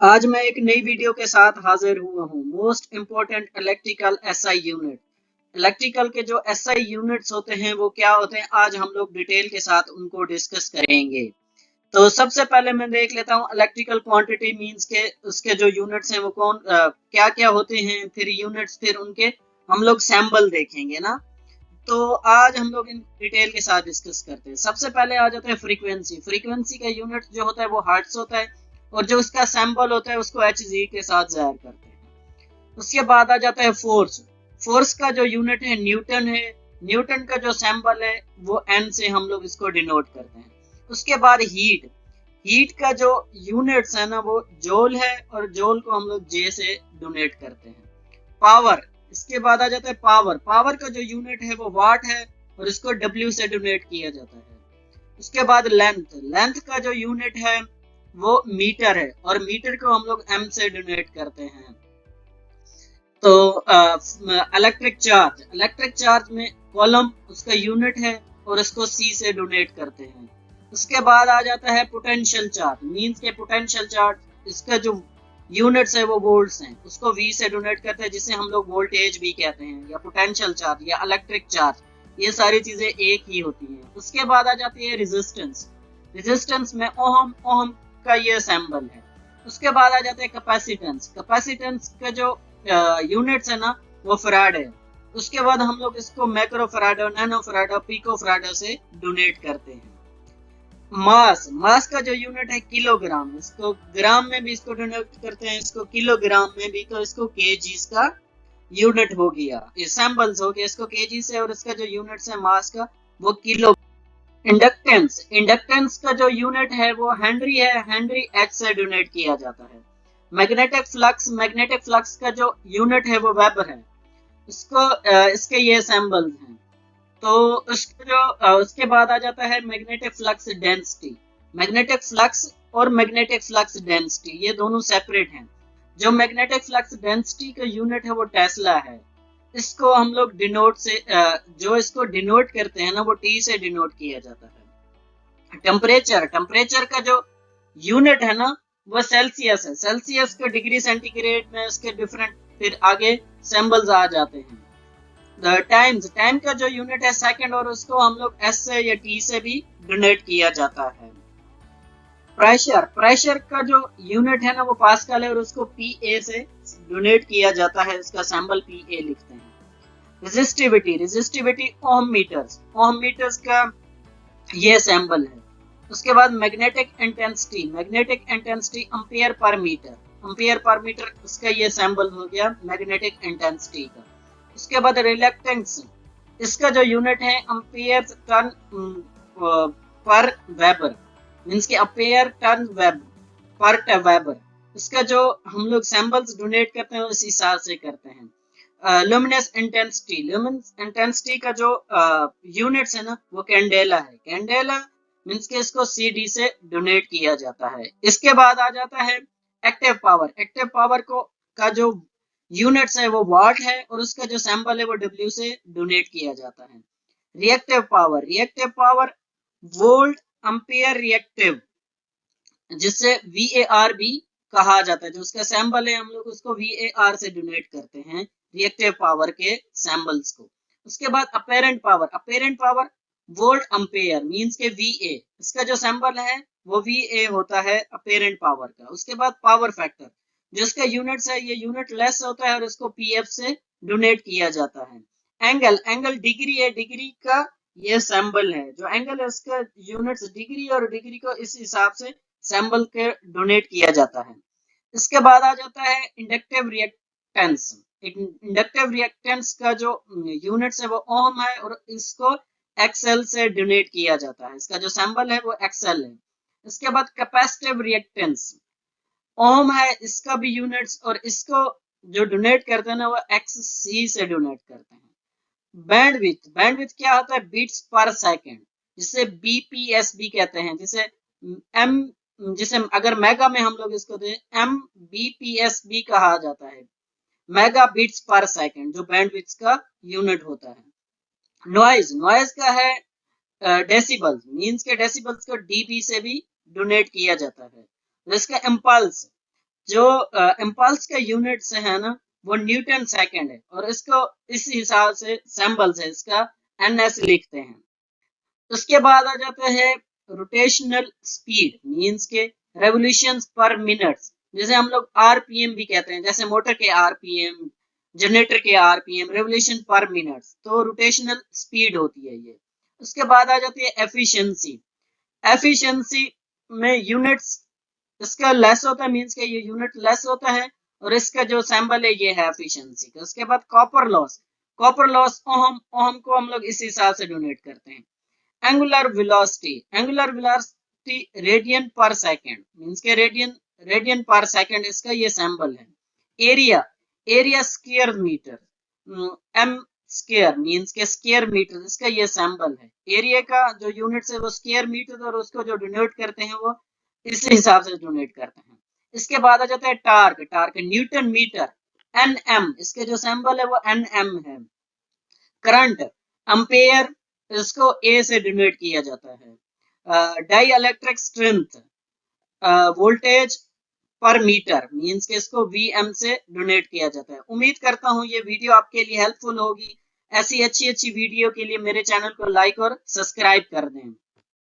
आज मैं एक नई वीडियो के साथ हाजिर हुआ हूँ। Most important electrical SI unit. Electrical के जो एसआई यूनिट्स होते हैं वो क्या होते हैं, आज हम लोग डिटेल के साथ उनको डिस्कस करेंगे। तो सबसे पहले मैं देख लेता हूँ इलेक्ट्रिकल क्वांटिटी मींस के उसके जो यूनिट्स हैं वो क्या क्या होते हैं, फिर यूनिट्स, फिर उनके हम लोग सैंबल देखेंगे ना। तो आज हम लोग इन डिटेल के साथ डिस्कस करते हैं। सबसे पहले आ जाता है फ्रीक्वेंसी। फ्रीक्वेंसी का यूनिट जो होता है वो हर्ट्ज होता है और जो उसका सैंबल होता है उसको एच जी के साथ जाहिर करते हैं। उसके बाद आ जाता है फोर्स। फोर्स का जो यूनिट है न्यूटन है। न्यूटन का जो सैंबल है वो एन से हम लोग इसको डिनोट करते हैं। उसके बाद हीट। हीट का जो यूनिट्स है ना वो जोल है और जोल को हम लोग जे से डोनेट करते हैं। पावर, इसके बाद आ जाता है पावर। पावर का जो यूनिट है वो वाट है और इसको डब्ल्यू से डोनेट किया जाता है। उसके बाद लेंथ। लेंथ का जो यूनिट है वो मीटर है और मीटर को हम लोग एम से डोनेट करते हैं। तो इलेक्ट्रिक चार्ज। इलेक्ट्रिक चार्ज में कॉलम उसका यूनिट है और इसको सी से डोनेट करते हैं। उसके बाद आ जाता है पोटेंशियल चार्ज। मींस के पोटेंशियल चार्ज इसका जो यूनिट्स है वो वोल्ट्स हैं, उसको वी से डोनेट करते हैं जिसे हम लोग वोल्टेज भी कहते हैं, या पोटेंशियल चार्ज या इलेक्ट्रिक चार्ज। ये सारी चीजें एक ही होती हैं। उसके बाद आ जाती है रेजिस्टेंस। रेजिस्टेंस में ओहम। ओहम का ये सैंबल है। उसके बाद आ जाता है कैपेसिटेंस। कैपेसिटेंस का जो यूनिट्स है ना वो फराड है। उसके बाद हम लोग इसको micro farad, nano farad, pico farad से डोनेट करते हैं। मास। मास का जो यूनिट है किलोग्राम। इसको ग्राम में भी इसको डोनेट करते हैं, इसको किलोग्राम में भी, तो इसको केजीज का यूनिट हो गया। ये सैंपल्स हो गया इसको केजी से, और इसका जो यूनिट है मास का वो किलो। इंडक्टेंस। इंडक्टेंस का जो यूनिट है वो हेनरी है। हेनरी एच से डोनेट किया जाता है। Magnetic flux. मैग्नेटिक फ्लक्स का जो यूनिट है वो वेबर है। इसको इसके ये सैंबल्स हैं। तो उसके जो उसके बाद आ जाता है magnetic flux density. Magnetic flux और मैग्नेटिक फ्लक्स डेंसिटी ये दोनों सेपरेट हैं। जो मैग्नेटिक फ्लक्स डेंसिटी का यूनिट है वो टेस्ला है। इसको हम लोग डिनोट से जो इसको डिनोट करते हैं ना वो टी से डिनोट किया जाता है। टेम्परेचर। टेम्परेचर का जो यूनिट है ना वो सेल्सियस है। सेल्सियस का डिग्री सेंटीग्रेड में इसके डिफरेंट फिर आगे सिंबल्स आ जाते हैं। टाइम्स। टाइम का जो यूनिट है सेकंड, और उसको हम लोग एस से या टी से भी डोनेट किया जाता है। प्रेशर। प्रेशर का जो यूनिट है ना वो पास्कल है और उसको पी ए से डोनेट किया जाता है, इसका सैंबल पी ए लिखते हैं। रेजिस्टिविटी। रेजिस्टिविटी ओम मीटर्स। ओम मीटर्स का ये सैंबल है। उसके बाद magnetic intensity. Magnetic intensity ampere per metre. Ampere per metre उसका ये सैंबल हो गया मैग्नेटिक इंटेंसिटी का। उसके बाद रिलक्टेंस। इसका जो यूनिट है एम्पियर टर्न पर वेबर। मींस के एम्पियर टर्न वेब पर वेबर। इसका जो हम लोग सैंबल्स डोनेट करते हैं उस हिसाब से करते हैं। Luminous intensity. लुमिनस इंटेंसिटी का जो यूनिट्स है ना वो कैंडेला है। कैंडेला मींस के इसको सी डी से डोनेट किया जाता है। इसके बाद आ जाता है एक्टिव पावर। एक्टिव पावर को का जो यूनिट्स है वो वाट है और उसका जो सैंबल है वो डब्ल्यू से डोनेट किया जाता है। Reactive power. Reactive power volt ampere reactive, जिससे VAR भी कहा जाता है। जो उसका सैंबल है हम लोग उसको VAR से डोनेट करते हैं, रिएक्टिव पावर के सैंबल्स को। उसके बाद apparent power. Apparent power volt ampere means के VA। इसका जो सैंबल है वो VA होता है अपेरेंट पावर का। उसके बाद पावर फैक्टर। जो इसका यूनिट्स है ये यूनिट लेस होता है और इसको PF से डोनेट किया जाता है। एंगल। एंगल डिग्री है। डिग्री का ये सैंबल है। जो एंगल है उसका यूनिट्स डिग्री और डिग्री को इस हिसाब से सैंबल के डोनेट किया जाता है। इसके बाद आ जाता है इंडक्टिव रिएक्टेंस। इंडक्टिव रिएक्टेंस का जो यूनिट्स है वो ओम है और इसको एक्सएल से डोनेट किया जाता है। इसका जो सैंबल है वो एक्सएल है। इसके बाद कैपेसिटिव रिएक्टेंस ओम है, इसका भी यूनिट्स, और इसको जो डोनेट करते हैं ना वो XC से डोनेट करते हैं। बैंडविड्थ। बैंडविड्थ क्या होता है? बीट्स पर सेकंड, जिसे BPS भी कहते हैं। एम जिसे अगर मेगा में हम लोग इसको दें MBPS भी कहा जाता है। मेगा बीट्स पर सेकंड जो बैंडविड्थ का यूनिट होता है। नॉइज। नॉइज का है डेसिबल्स। मींस के डेसिबल्स को डीबी से भी डोनेट किया जाता है। इसका इम्पल्स। जो इम्पल्स का यूनिट्स है ना वो न्यूटन सेकंड है, और इसको इस हिसाब से सिंबल से इसका NS लिखते हैं। उसके बाद आ जाता है रोटेशनल स्पीड, मींस के रेवोल्यूशंस पर मिनट, जैसे हम लोग RPM भी कहते हैं, जैसे मोटर के RPM, जनरेटर के RPM, रेवोल्यूशन पर मिनट, तो रोटेशनल स्पीड होती है ये। उसके बाद आ जाती है एफिशिएंसी। एफिशिएंसी में यूनिट्स इसका लेस होता है, मींस के ये यूनिट लेस होता है, और इसका जो सिंबल है ये है एफिशिएंसी का। उसके बाद copper loss. Copper loss ohm, ohm को हम लोग इस हिसाब से डोनेट करते हैं। Angular velocity, angular velocity radian per second, means के रेडियन पर सेकंड इसका ये सिंबल है। Area, area square metre, M square means के स्क्वायर मीटर, इसका ये सिंबल है। एरिया का जो यूनिट है वो स्क्वायर मीटर, और उसको जो डोनेट करते हैं वो इस हिसाब से डोनेट करते हैं। इसके बाद आ जाता है torque. Torque newton metre, NM, इसके जो सिंबल है वो NM है। करंट, एम्पेयर, इसको A से डिनोट किया जाता है। Dielectric strength, voltage per metre, means के इसको VM से डोनेट किया जाता है। उम्मीद करता हूं ये वीडियो आपके लिए हेल्पफुल होगी। ऐसी अच्छी अच्छी वीडियो के लिए मेरे चैनल को लाइक और सब्सक्राइब कर दें।